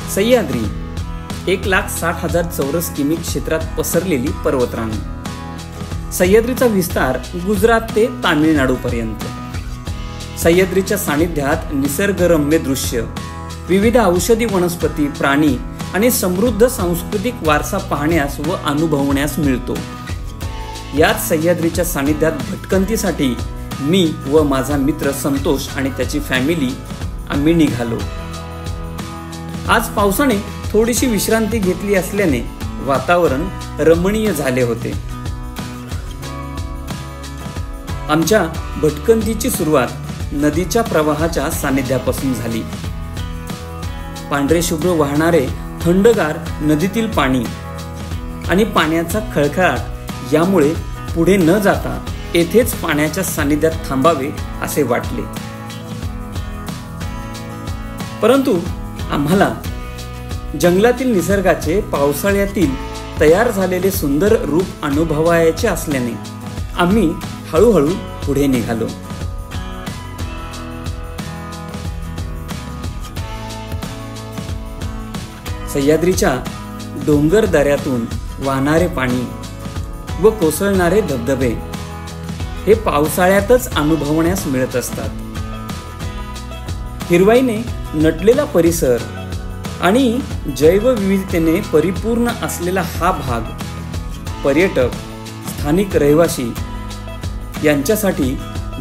सह्याद्री 1,60,000 चौरस किमी क्षेत्रात पसरलेली पर्वतरांग। सह्याद्रीचा विस्तार गुजरात ते तामिळनाडू पर्यंत। सह्याद्रीच्या सानिध्यात निसर्गरम्य दृश्य, विविध औषधी वनस्पती, प्राणी आणि समृद्ध सांस्कृतिक वारसा पाहण्यास व अनुभवण्यास मिळतो। याच सह्याद्रीच्या सानिध्यात भटकंतीसाठी मी व माझा मित्र संतोष आणि त्याची फॅमिली आम्ही निघालो। आज पावसाने थोडीशी विश्रांती घेतली असल्याने वातावरण रमणीय झाले होते। आमच्या भटकंतीची सुरुवात नदीच्या प्रवाहाच्या सानिध्यापासून झाली। पांढरे शुभ्र वाहणारे थंडगार नदीतील पाणी आणि पाण्याचा खळखळाट यामुळे पुढे न जाता येथेच पाण्याच्या सानिध्यात थांबावे असे वाटले। परंतु आम्हाला जंगलातील निसर्गाचे पावसाळ्यातील तयार झालेले सुंदर रूप अनुभवायचे असल्याने आम्ही हळूहळू पुढे निघालो। सह्याद्रीच्या डोंगर दऱ्यातून वाहणारे पाणी व कोसळणारे धबधबे हे पावसाळ्यातच अनुभवण्यास मिळत असतात। हिरवाईने नटलेला परिसर आणि जैवविविधतेने परिपूर्ण असलेला हा भाग पर्यटक, स्थानिक रहिवासी यांच्यासाठी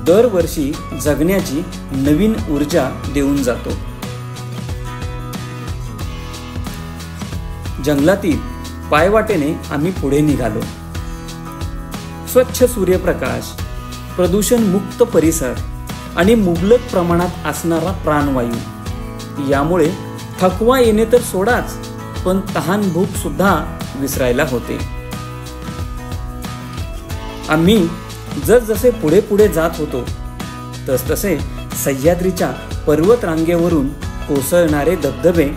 दरवर्षी जगण्याची नवीन ऊर्जा देऊन जातो। जंगलातील पायवाटेने आम्ही पुढे निघालो। स्वच्छ सूर्यप्रकाश, प्रदूषण मुक्त परिसर आणि मुबलक प्रमाणात असणारा प्राणवायू यामुळे थकवा येणे तर सोडाच, पण तहान भूक सुद्धा विसरायला होते। आम्ही जसजसे पुढे पुढे जात होतो तसतसे सह्याद्रीच्या पर्वत रांगेवरून कोसळणारे धबधबे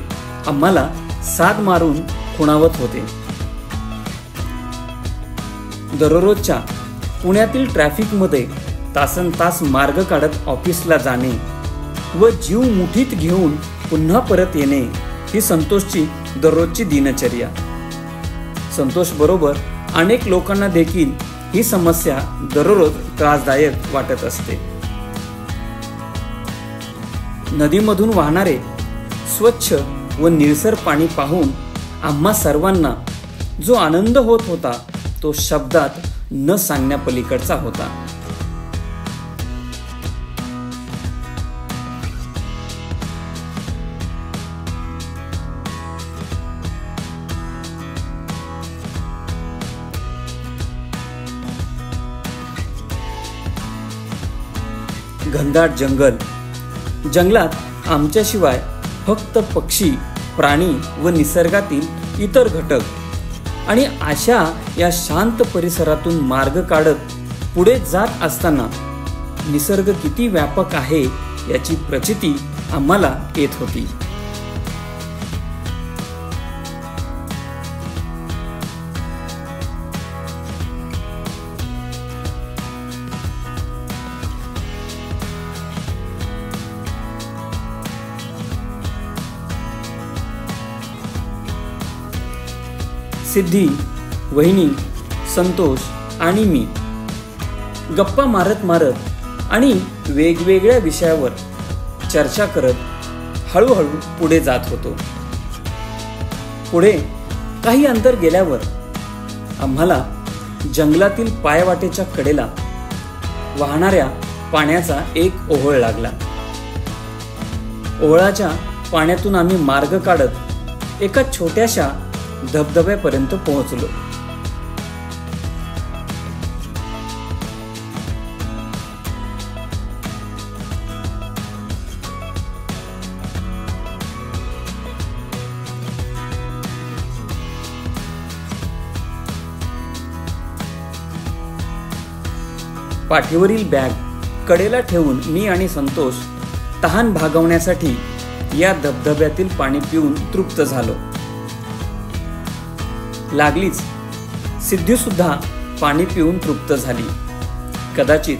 आम्हाला साद मारून खुणावत होते। दररोजच्या पुण्यातील ट्रॅफिकमध्ये तासनतास मार्ग काढत ऑफिसला जाणे व जीव मुठीत घेऊन पुन्हा परत येणे ही संतोषची दररोजची दिनचर्या। संतोष बरोबर अनेक लोकांना देखील ही समस्या दररोज त्रासदायक वाटत असते। नदीमधून वाहणारे स्वच्छ व निळसर पाणी पाहून आम्हा सर्वांना जो आनंद होत होता तो शब्दात न सांगण्यापलीकडचा होता। घनदाट जंगल, जंगलात आमच्याशिवाय फक्त पक्षी, प्राणी व निसर्गातील इतर घटक आणि अशा या शांत परिसरातून मार्ग काढत पुढे जात असताना निसर्ग किती व्यापक आहे याची प्रचिती आम्हाला येत होती। सिद्धी, वहिनी, संतोष आणि मी गप्पा मारत मारत आणि वेगवेगळ्या विषयावर चर्चा करत हळूहळू पुढे जात होतो। पुढे काही अंतर गेल्यावर आम्हाला जंगलातील पायवाटेच्या कडेला वाहणाऱ्या पाण्याचा एक ओहळ लागला। ओहळाच्या पाण्यातून आम्ही मार्ग काढत एका छोट्याशा धबधब्यापर्यंत पोहोचलो। पाठीवरील बॅग कडेला ठेवून मी आणि संतोष तहान भागवण्यासाठी या धबधब्यातील पाणी पिऊन तृप्त झालो। लागलीच सिद्धी सुद्धा पाणी पिऊन तृप्त झाली। कदाचित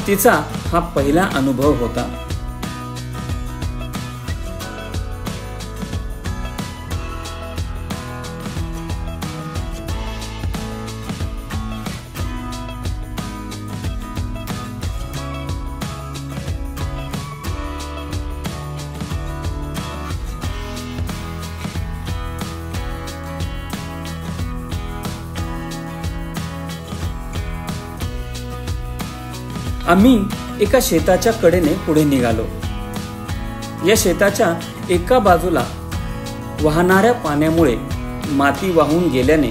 तिचा हा पहिला अनुभव होता। आम्ही एका शेताच्या कडेने पुढे निघालो. या शेताच्या एका बाजूला वाहणाऱ्या पाण्यामुळे माती वाहून गेल्याने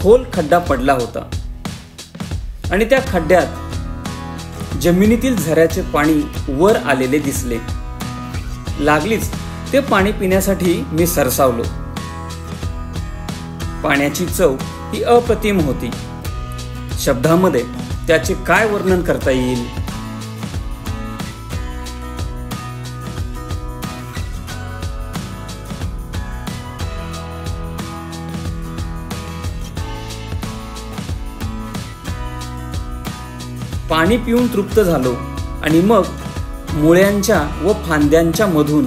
खोल खड्डा पडला होता आणि त्या खड्ड्यात जमिनीतील झऱ्याचे पाणी वर आलेले दिसले. लागलीच ते पाणी पिण्यासाठी मी सरसावलो. पाण्याची चव ही अप्रतिम होती. शब्दामध्ये त्याचे काय वर्णन करता येईल. पाणी पिऊन तृप्त झालो आणि मग मुळ्यांच्या व फांद्यांच्या मधून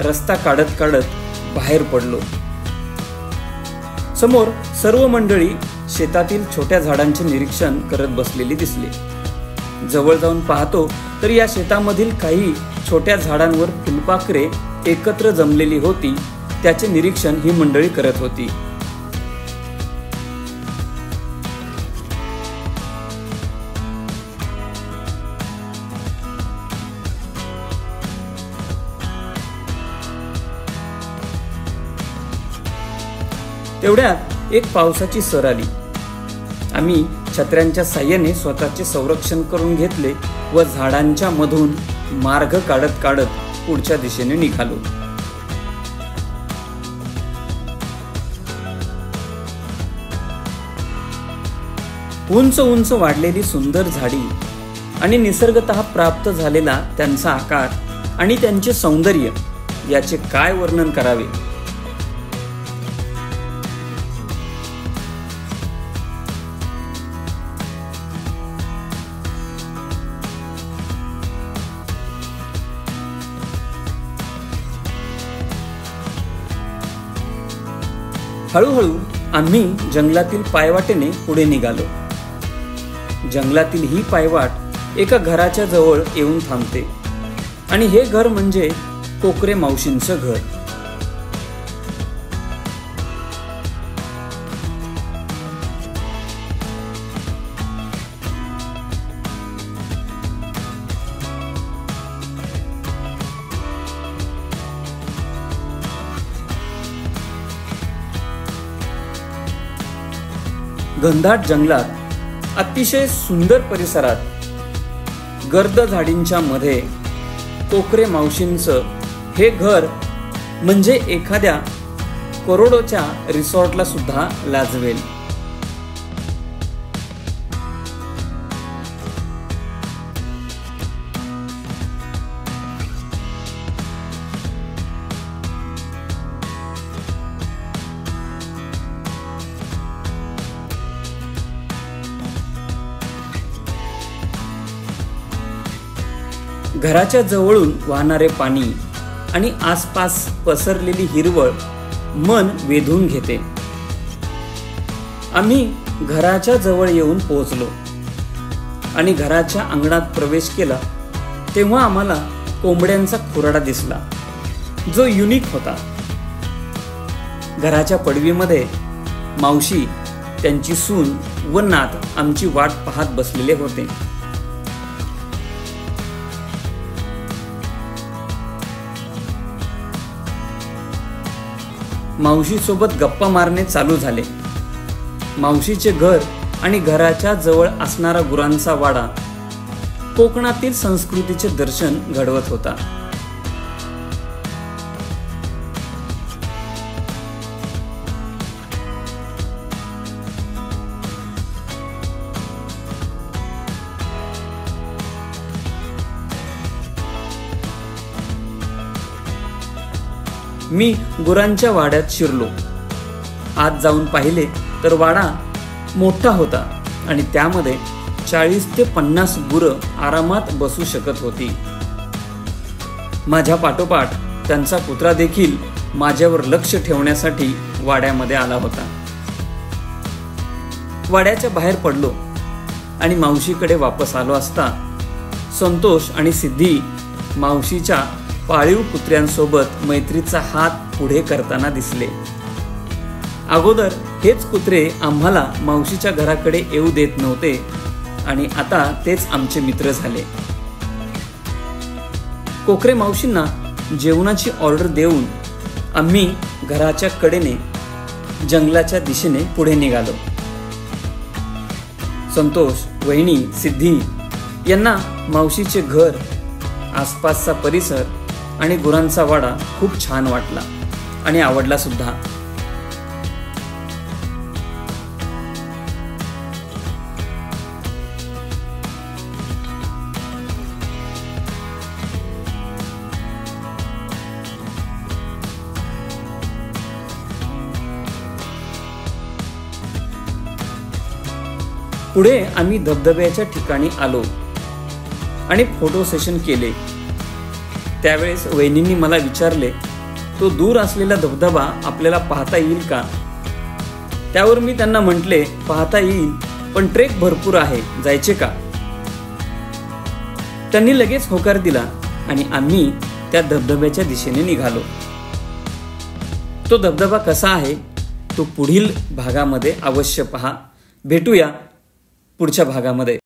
रस्ता काढत काढत बाहेर पडलो. समोर सर्व मंडळी शेतातील छोट्या झाडांचे निरीक्षण करत बसलेली दिसली. जवळ जाऊन पाहतो तर या शेतामधील काही छोट्या झाडांवर फुलपाखरे एकत्र जमलेली होती. त्याचे निरीक्षण ही मंडळी करत होती. तेवढ्यात एक पावसाची सर आली. आम्ही छत्र्यांच्या साह्याने स्वतःचे संरक्षण करून घेतले व झाडांच्या मधून मार्ग काढत काढत पुढच्या दिशेने निघालो. उंच उंच वाढलेली सुंदर झाडी आणि निसर्गतः प्राप्त झालेला त्यांचा आकार आणि त्यांचे सौंदर्य याचे काय वर्णन करावे. हळूहळू आम्ही जंगलातील पायवाटेने पुढे निघालो. जंगलातील ही पायवाट एका घराच्या जवळ येऊन थांबते आणि हे घर म्हणजे कोकरे मावशींचं घर. घनदाट जंगलात अतिशय सुंदर परिसरात गर्द झाडींच्या मध्ये कोकरे मावशींचं हे घर म्हणजे एखाद्या करोडोच्या रिसॉर्टला सुद्धा लाजवेल. घराच्या जवळून वाहणारे पाणी आणि आसपास पसरलेली हिरवळ मन वेधून घेते. आम्ही घराच्या जवळ येऊन पोहोचलो आणि घराच्या अंगणात प्रवेश केला तेव्हा आम्हाला कोंबड्यांचा खुराडा दिसला जो युनिक होता. घराच्या पडवीमध्ये मावशी, त्यांची सून व नात आमची वाट पाहत बसलेले होते. मावशी सोबत गप्पा मारणे चालू झाले. मावशीचे घर आणि घराच्या जवळ असणारा गुरांचा वाडा कोकणातील संस्कृतीचे दर्शन घडवत होता. मी गुरांच्या वाड्यात शिरलो. आत जाऊन पाहिले तर वाडा मोठा होता आणि त्यामध्ये 40 ते 50 गुरं आरामात बसू शकत होती. माझ्या पाठोपाठ त्यांचा कुत्रा देखील माझ्यावर लक्ष ठेवण्यासाठी वाड्यामध्ये आला होता. वाड्याच्या बाहेर पडलो आणि मावशीकडे वापस आलो असता संतोष आणि सिद्धी मावशीच्या पाळीव कुत्र्यांसोबत मैत्रीचा हात पुढे करताना दिसले. अगोदर हेच कुत्रे आम्हाला मावशीच्या घराकडे येऊ देत नव्हते. आणि आता तेच आमचे मित्र झाले. कोकरे मावशींना जेवणाची ऑर्डर देऊन आम्ही घराच्या कडेने जंगलाच्या दिशेने पुढे निघालो. संतोष, वहिनी, सिद्धी यांना मावशीचे घर, आसपासचा परिसर आणि गुरांचा वाडा खूप छान वाटला आणि आवडला सुद्धा. पुढे आम्ही धबधब्याच्या ठिकाणी आलो आणि फोटो सेशन केले. त्यावेळेस वहिनींनी मला विचारले, तो दूर असलेला धबधबा आपल्याला पाहता येईल का? त्यावर मी त्यांना म्हटले, पाहता येईल, पण ट्रेक भरपूर आहे, जायचे का? त्यांनी लगेच होकार दिला आणि आम्ही त्या धबधब्याच्या दिशेने निघालो. तो धबधबा कसा आहे तो पुढील भागामध्ये अवश्य पहा. भेटूया पुढच्या भागामध्ये.